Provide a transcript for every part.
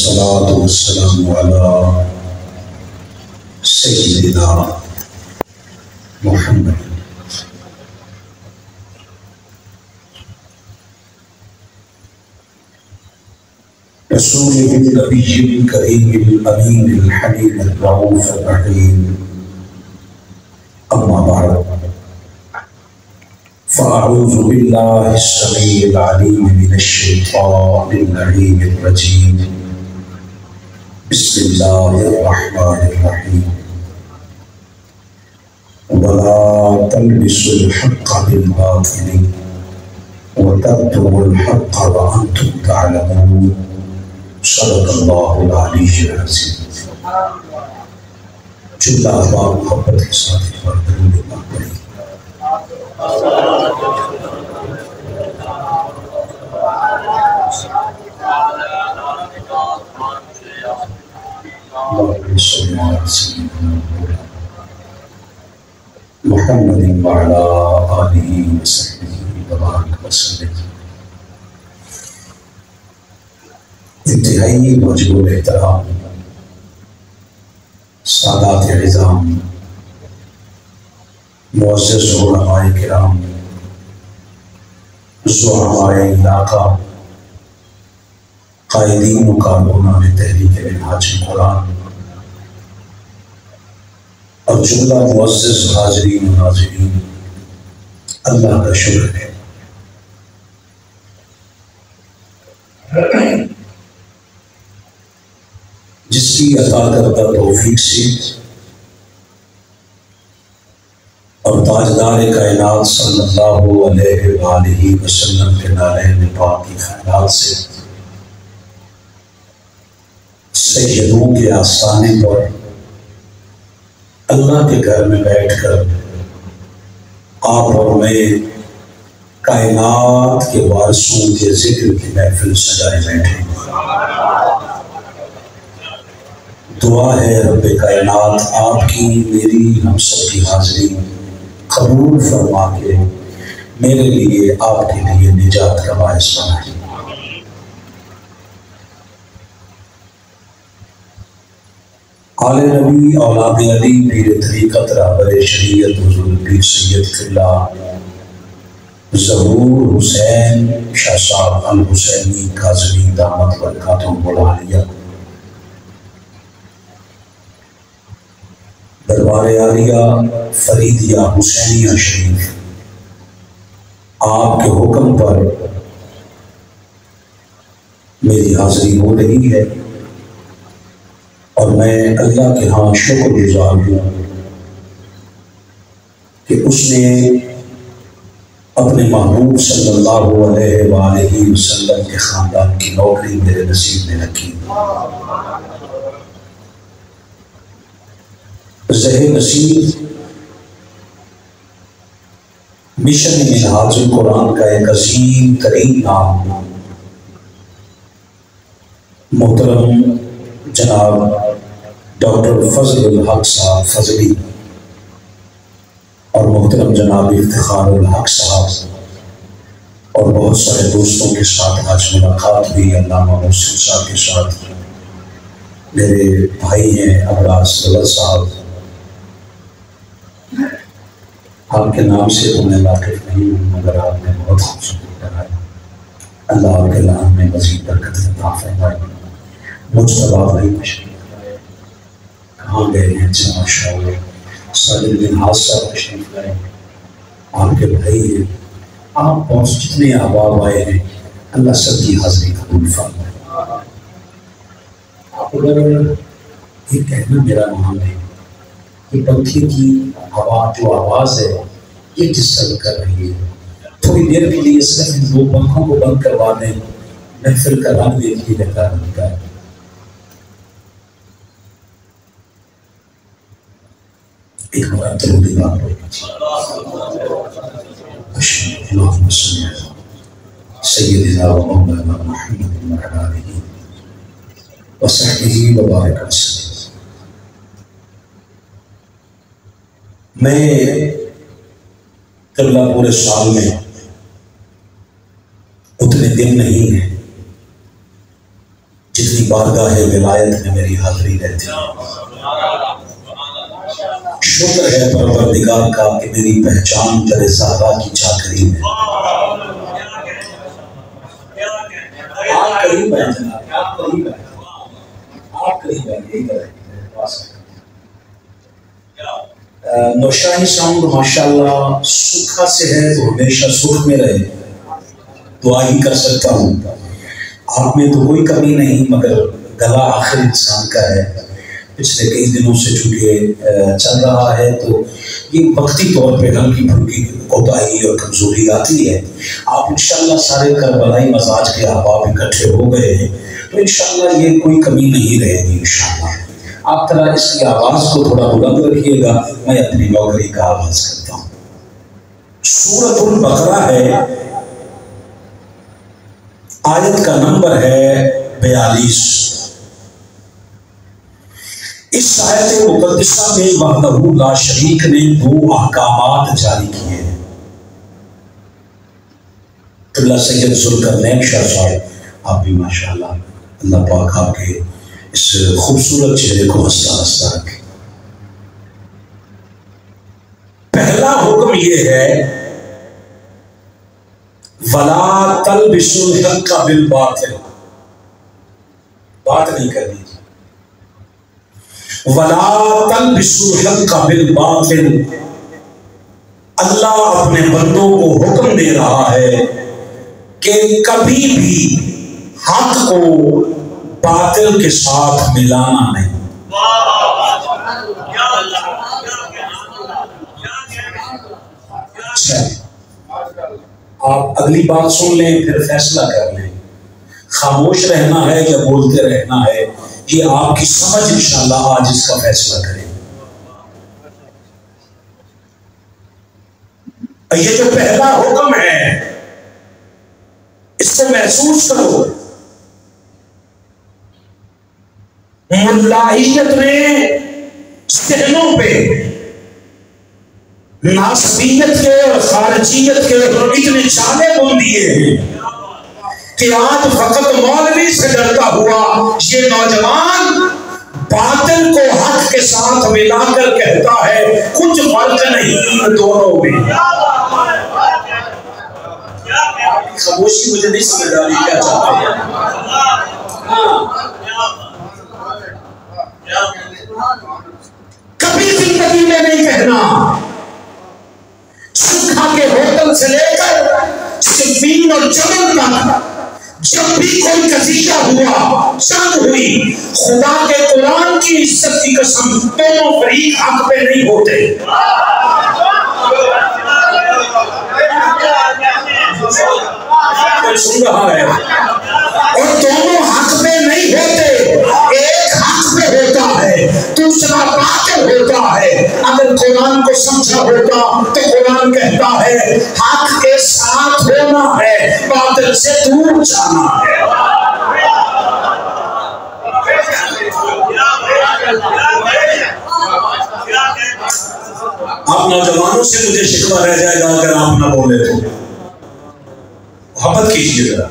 والصلاة والسلام على سيدنا محمد رسوله النبي الكريم الأمين الحليم الرؤوف الرحيم. أما بعد، فأعوذ بالله السميع العليم من الشيطان اللعين الرجيم. بسم الله الرحمن الرحيم. ولا تلبسوا الحق بالباطل وتكتموا الحق وأنتم تعلمون. صدق الله العلي العظيم. جملہ احباب محبت کے ساتھ ایک بار درود پاک پڑھیں۔ اللهم صل على سيدنا محمد وعلى آلہ وصحبہ وبارک وسلم۔ انتہائی واجب الاحترام سادات عظام، معزز علماء کرام، زعماء علاقہ، قائدین و کارکنان تحریک منہاج قرآن اور جملہ معزز حاضرین و ناظرین، اللہ کا شکر ہے جس کی عطا کردہ توفیق سے اور تاجدار کائنات صلی اللہ علیہ وآلہ وسلم کے نالین پاک کی خیرات سے سیدوں کے آستانے پر اللہ کے گھر میں بیٹھ کر آپ اور میں کائنات کے وارثوں کے ذکر کی محفل سجائے بیٹھے۔ دعا ہے رب کائنات آپ کی میری ہم سب کی حاضری قبول فرما کے میرے لیے آپ کے لیے نجات کا باعث بنائے۔ آل نبی اولاد علی پیر طریقت رہبر شریعت حضور پیر سید قبلہ ظہور حسین شاہ صاحب الحسینی کاظمی دامت برکاتہم العالیہ دربار عالیہ فریدیہ حسینیہ شریف آپ کے حکم پر میری حاضری ہو رہی ہے اور میں اللہ کے ہاں شکر گزار ہوں کہ اس نے اپنے محبوب صلی اللہ علیہ وآلہ وسلم کے خاندان کی نوکری میرے نصیب میں رکھی۔ زہر نصیب مشن منہاج القرآن کا ایک عظیم ترین نام محترم جناب ڈاکٹر فضل الحق صاحب فضلی اور محترم جناب افتخار الحق صاحب اور بہت سارے دوستوں کے ساتھ آج ملاقات ہوئی۔ علامہ محسن صاحب کے ساتھ میرے بھائی ہیں ابراز صدر صاحب، آپ کے نام سے تو میں واقف نہیں ہوں مگر آپ نے بہت خوبصورت کرایا۔ اللہ آپ کے نام میں مزید برکت عطا فرمائے۔ مجتبیٰ بھائی تشریف لائے، کہاں گئے ہیں اچھا ماشاءاللہ۔ صادق بن حادثہ تشریف لائے، آپ کے بھائی ہیں۔ آپ بہت جتنے احباب آئے ہیں اللہ سب کی حاضری قبول فرمائے۔ آپ اگر یہ کہنا میرا نام ہے کہ پنکھے کی ہوا جو آواز ہے یہ ڈسٹرب کر رہی ہے، تھوڑی دیر کے لیے صرف ان دو پنکھوں کو بند کروا دیں، محفل کا رنگ ایک ہی رہتا رہتا ہے۔ ایک بار درود پاک اللہم صلی علی سیدنا و مولانا محمد وعلی آلہ وصحبہ وبارک وسلم۔ میں قبلہ پورے سال میں اتنے دن نہیں ہیں جتنی بارگاہ ولایت میں میری حاضری رہتی ہے۔ شکر ہے پروردگار کا کہ میری پہچان در زہرا کی چاکری میں۔ آپ قریب ہیں جناب، آپ قریب ہیں، آپ قریب ہیں، یہی کریں نوشاہی ساؤنڈ ماشاءاللہ سکھا سے ہے تو ہمیشہ سکھ میں رہے، دعا ہی کر سکتا ہوں۔ آپ میں تو کوئی کمی نہیں، مگر گلا آخر انسان کا ہے۔ پچھلے کئی دنوں سے چونکہ چل رہا ہے تو یہ وقتی طور پہ ہلکی پھلکی کوتاہی اور کمزوری آتی ہے۔ آپ انشاءاللہ سارے کربلائی مزاج کے احباب اکٹھے ہو گئے ہیں تو انشاءاللہ یہ کوئی کمی نہیں رہے گی انشاءاللہ۔ آپ طرح اس کی آواز کو تھوڑا بلند رکھیے گا، میں اپنی نوکری کا آغاز کرتا ہوں۔ سورۃ البقرہ ہے، آیت کا نمبر ہے 42۔ اس آیت مقدسہ میں وحدہ لا شریک نے 2 احکامات جاری کیے ہیں۔ قبلہ سید ذوالقرنین شاہ صاحب، آپ بھی ماشاءاللہ اللہ پاک آپ کے اس خوبصورت چہرے کو ہنستا ہنستا رکھے۔ پہلا حکم یہ ہے وَلَا تَلْبِسُوا الْحَقَّ بِالْبَاطِلِ، بات نہیں کرنی۔ وَلَا تَلْبِسُوا الْحَقَّ بِالْبَاطِلِ، اللہ اپنے بندوں کو حکم دے رہا ہے کہ کبھی بھی حق کو باطل کے ساتھ ملانا نہیں۔ آپ اگلی بات سن لیں پھر فیصلہ کر لیں، خاموش رہنا ہے یا بولتے رہنا ہے، یہ آپ کی سمجھ انشاءاللہ آج اس کا فیصلہ کرے۔ یہ جو پہلا حکم ہے اس کو محسوس کرو۔ ملاحیت نے ذہنوں پہ ناسبیت کے اور خارجیت کے اتنے چالے بن دیے ہیں کہ آج فقط مولوی سے ڈرتا ہوا یہ نوجوان باطل کو حق کے ساتھ ملا کر کہتا ہے کچھ فرق نہیں ان دونوں میں۔ خاموشی مجھے نہیں سمجھ آ رہی کیا چاہتے ہیں۔ کبھی زندگی میں نہیں کہنا، سکھا کے ہوٹل سے لے کر صفین اور جمل تک جب بھی کوئی قضیہ ہوا، جنگ ہوئی، خدا کے قرآن کی عزت کی قسم دونوں فریق حق پہ نہیں ہوتے۔ سن رہا ہے، اور دونوں حق پہ نہیں ہوتے، ایک حق پہ ہوتا ہے دوسرا باطل ہوتا ہے۔ اگر قرآن کو سمجھا ہوتا تو قرآن کہتا ہے حق کے ساتھ ہونا ہے، باطل سے دور جانا ہے۔ آپ نوجوانوں سے مجھے شکوہ رہ جائے گا اگر آپ نہ بولے تو، محبت کیجیے ذرا۔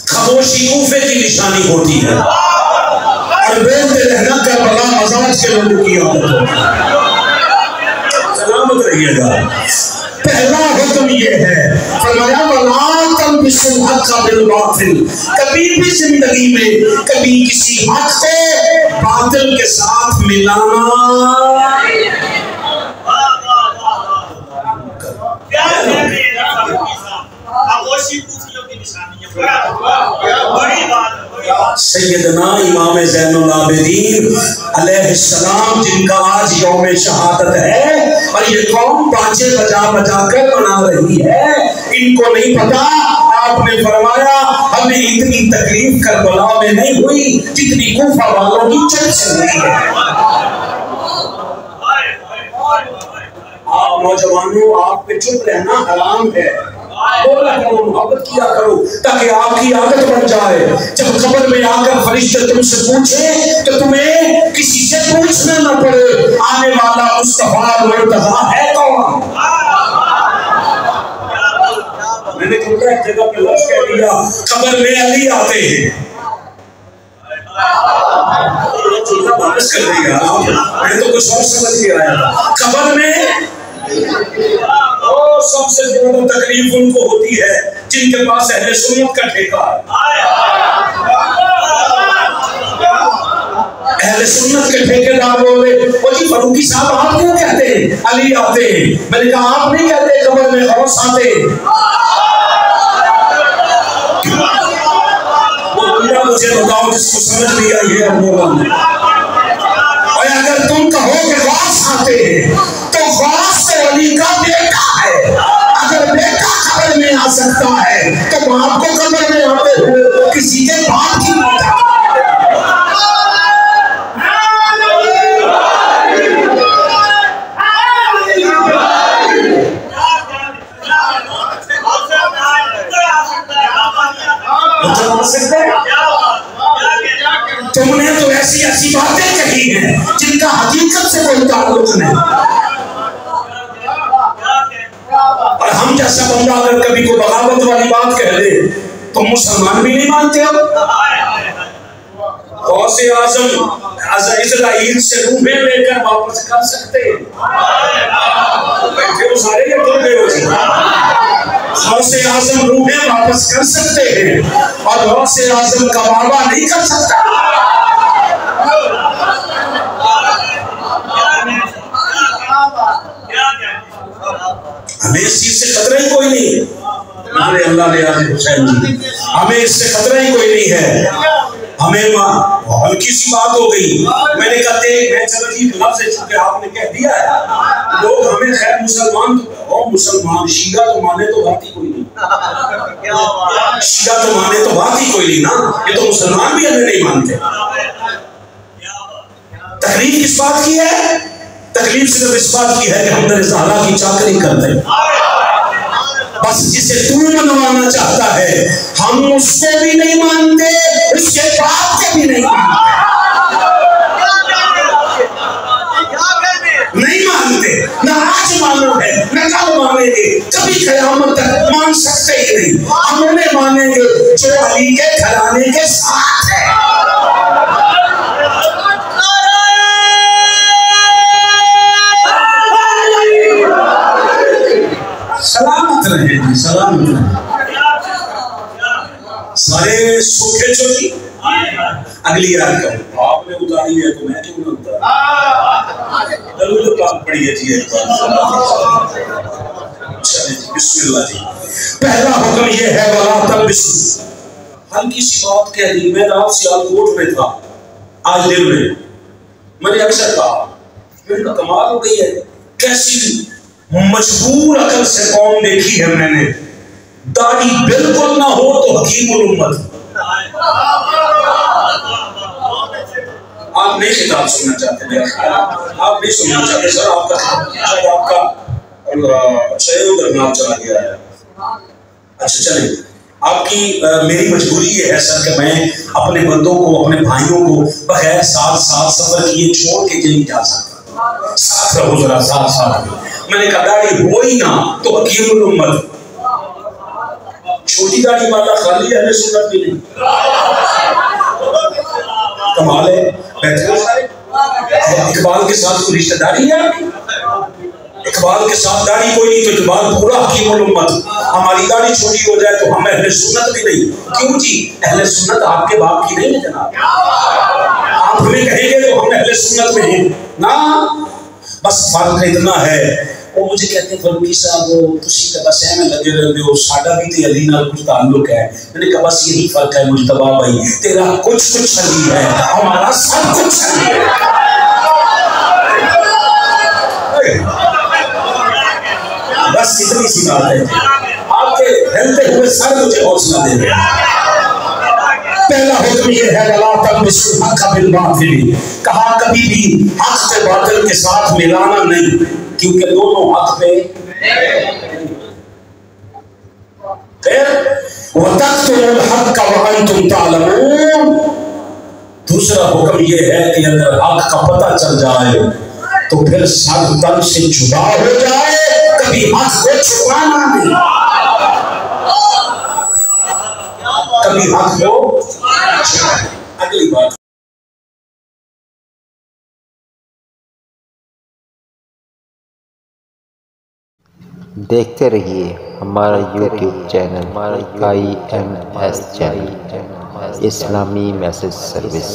خاموشی کوفے کی نشانی ہوتی ہے اور بولتے رہنا کربلا مزاج کے لوگوں کی عادت ہوتی ہے۔ سلامت رہیے گا۔ پہلا حکم یہ ہے فرمایا وَلَا تَلْبِسُوا الْحَقَّ بِالْبَاطِلِ، کبھی بھی زندگی میں کبھی کسی حق کو باطل کے ساتھ ملانا سیدنا امام زین العابدین علیہ السلام جن کا آج یوم شہادت ہے اور یہ قوم باجے بجا بجا کر منا رہی ہے، ان کو نہیں پتا آپ نے فرمایا ہمیں اتنی تکلیف کربلا میں نہیں ہوئی جتنی کوفہ والوں کی چل سے ہوئی ہے۔ آپ نوجوانوں آپ پہ چپ رہنا حرام ہے، بولا کرو، محبت کیا کرو تاکہ آپ کی عادت بن جائے۔ جب قبر میں آ کر فرشتے تم سے پوچھیں تو تمہیں کسی سے پوچھنا نہ پڑے آنے والا مصطفیٰ مرتضیٰ ہے کون۔ میں نے تم کو ایک جگہ پہ لفظ کہہ دیا قبر میں علی آتے ہیں، واپس کر دے گا، میں تو کچھ اور سمجھ کے آیا تھا۔ قبر میں سب سے زیادہ تکلیف ان کو ہوتی ہے جن کے پاس اہل سنت کا ٹھیکہ ہے۔ اہل سنت کے ٹھیکیدار بولے وہ جی فاروقی صاحب آپ کیوں کہتے ہیں علی آتے ہیں؟ میں نے کہا آپ نہیں کہتے قبر میں غوث آتے ہیں۔ مجھے بتاؤ جس کو سمجھ لیا یہ ابولا نے، اور اگر تم کہو کہ غوث آتے ہیں تو غوث تو علی کا بیٹا ہے، اگر بیٹا قبر میں آ سکتا ہے تو باپ کو قبر میں آتے ہوئے کسی کے باپ کی موت آتی ہے۔ تم نے تو ایسی ایسی باتیں کہی ہیں جن کا حقیقت سے کوئی تعلق نہیں، اور ہم جیسا بندہ اگر کبھی کوئی بغاوت والی بات کہہ دے تو مسلمان بھی نہیں مانتے ہو۔ غوث اعظم اسرائیل سے روحیں لے کر واپس کر سکتے ہیں، بیٹھے وہ سارے کے ٹر گئے ہو جی۔ غوث اعظم روحیں واپس کر سکتے ہیں اور غوث اعظم کا بابا نہیں کر سکتا۔ ہمیں اس چیز سے خطرہ ہی کوئی نہیں، اللہ نے حسین جی ہمیں اس سے خطرہ ہی کوئی نہیں ہے۔ ہمیں ہلکی سی بات ہو گئی، میں نے کہا میں چلو جی لفظ ہے چونکہ آپ نے کہہ دیا ہے، لوگ ہمیں خیر مسلمان تو مسلمان شیعہ تو مانے تو بات ہی کوئی نہیں، شیعہ تو مانے تو بات ہی کوئی نہیں نا، یہ تو مسلمان بھی ہمیں نہیں مانتے۔ تکلیف کس بات کی ہے؟ تکلیف صرف اس بات کی ہے کہ ہم در زہرا کی چاکری کرتے ہیں، بس جسے تو منوانا چاہتا ہے ہم اس کو بھی نہیں مانتے، اس کے باپ کو بھی نہیں مانتے، نہیں مانتے، نہ آج مانو ہے نہ کل مانیں گے، کبھی قیامت تک مان سکتے ہی نہیں۔ ہم انہیں مانیں گے جو علی کے گھرانے کے ساتھ ہے۔ سلامت رہے جی، سلامت رہے، سارے سوکھے چوکی۔ اگلی یاد کرو، آپ نے اتاری ہے تو میں کیوں نہ اتار؟ درود پاک پڑھیے جی ایک بار۔ چلیں جی بسم اللہ جی۔ پہلا حکم یہ ہے وَلَا تَلْبِسُوا، ہلکی سی بات کہہ دی، میں رات سیالکوٹ میں تھا آج دن میں نے اکثر کہا میرے کا کمال ہو گئی ہے، کیسی مجبور عقل سے قوم دیکھی ہے میں نے، داڑھی بالکل نہ ہو تو حکیم الامت۔ آپ نہیں خطاب سننا چاہتے، آپ نہیں سننا چاہتے سر، آپ کا شاید آپ کا شہر درمیان چلا گیا ہے۔ اچھا چلیں، آپ کی میری مجبوری یہ ہے سر کہ میں اپنے بندوں کو اپنے بھائیوں کو بغیر ساتھ سفر کیے چھوڑ کے کہیں جا سکتا، ساتھ رہو ذرا ساتھ۔ میں نے کہا داڑھی ہو ہی نہ تو حکیم الامت، چھوٹی داڑھی والا خالی اہل سنت بھی نہیں، کمال ہے۔ بیٹھے ہو سارے، اقبال کے ساتھ کوئی رشتہ داری ہے؟ اقبال کے ساتھ داڑھی کوئی نہیں تو اقبال پورا حکیم الامت۔ ہماری داڑھی چھوٹی ہو جائے تو ہم اہل سنت بھی نہیں، کیوں جی؟ اہل سنت آپ کے باپ کی نہیں ہے جناب، آپ ہمیں کہیں گے تو ہم اہل سنت میں ہیں نا، بس فرق اتنا ہے۔ وہ مجھے کہتے ہیں فاروقی صاحب تسی تے بس ایویں لگے رہندے ہو، ساڈا بھی تے علی نال کچھ تعلق ہے۔ میں نے کہا بس یہی فرق ہے مجتبیٰ بھائی، تیرا کچھ علی ہے، ہمارا سب کچھ علی ہے۔ بس اتنی سی بات ہے، آپ کے ہلتے ہوئے سر مجھے حوصلہ دے دیں۔ پہلا حکم یہ ہے وَلَا تَلْبِسُوا الْحَقَّ بِالْبَاطِلِ، کہا کبھی بھی حق سے باطل کے ساتھ ملانا نہیں، کیونکہ دونوں حق پہ۔ پھر وَتَقْتُلُوا الْحَقَّ وَأَنْتُمْ تَعْلَمُونَ، دوسرا حکم یہ ہے کہ اگر حق کا پتہ چل جائے تو پھر سر تن سے جدا ہو جائے، کبھی حق کو چھپانا نہیں، کبھی حق کو۔ اگلی بات دیکھتے رہیے ہمارا یوٹیوب چینل IMS چینل اسلامی میسج سروس۔